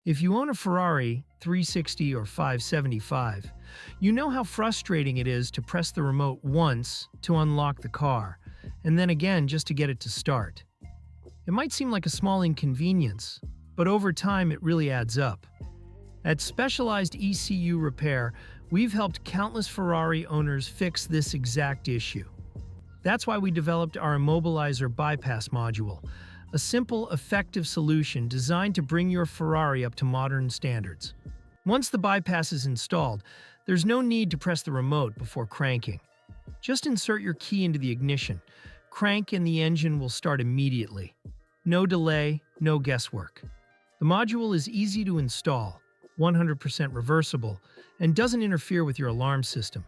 If you own a Ferrari 360 or 575, you know how frustrating it is to press the remote once to unlock the car, and then again just to get it to start. It might seem like a small inconvenience, but over time it really adds up. At Specialized ECU Repair, we've helped countless Ferrari owners fix this exact issue. That's why we developed our Immobilizer Bypass Module, a simple, effective solution designed to bring your Ferrari up to modern standards. Once the bypass is installed, there's no need to press the remote before cranking. Just insert your key into the ignition, crank, and the engine will start immediately. No delay, no guesswork. The module is easy to install, 100% reversible, and doesn't interfere with your alarm system.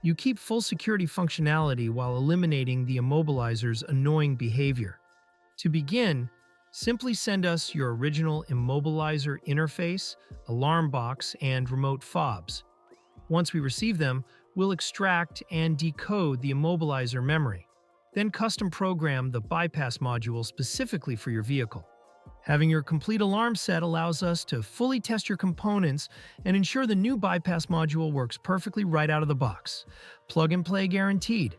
You keep full security functionality while eliminating the immobilizer's annoying behavior. To begin, simply send us your original immobilizer interface, alarm box, and remote fobs. Once we receive them, we'll extract and decode the immobilizer memory, then custom program the bypass module specifically for your vehicle. Having your complete alarm set allows us to fully test your components and ensure the new bypass module works perfectly right out of the box. Plug and play guaranteed.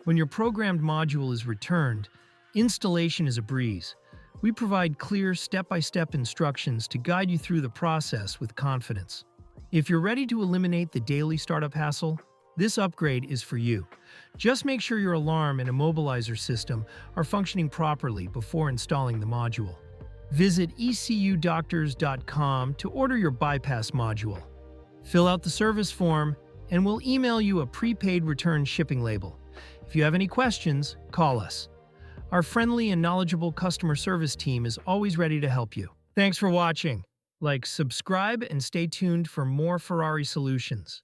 When your programmed module is returned, installation is a breeze. We provide clear, step-by-step instructions to guide you through the process with confidence. If you're ready to eliminate the daily startup hassle, this upgrade is for you. Just make sure your alarm and immobilizer system are functioning properly before installing the module. Visit ecudoctors.com to order your bypass module. Fill out the service form, and we'll email you a prepaid return shipping label. If you have any questions, call us. Our friendly and knowledgeable customer service team is always ready to help you. Thanks for watching. Like, subscribe, and stay tuned for more Ferrari solutions.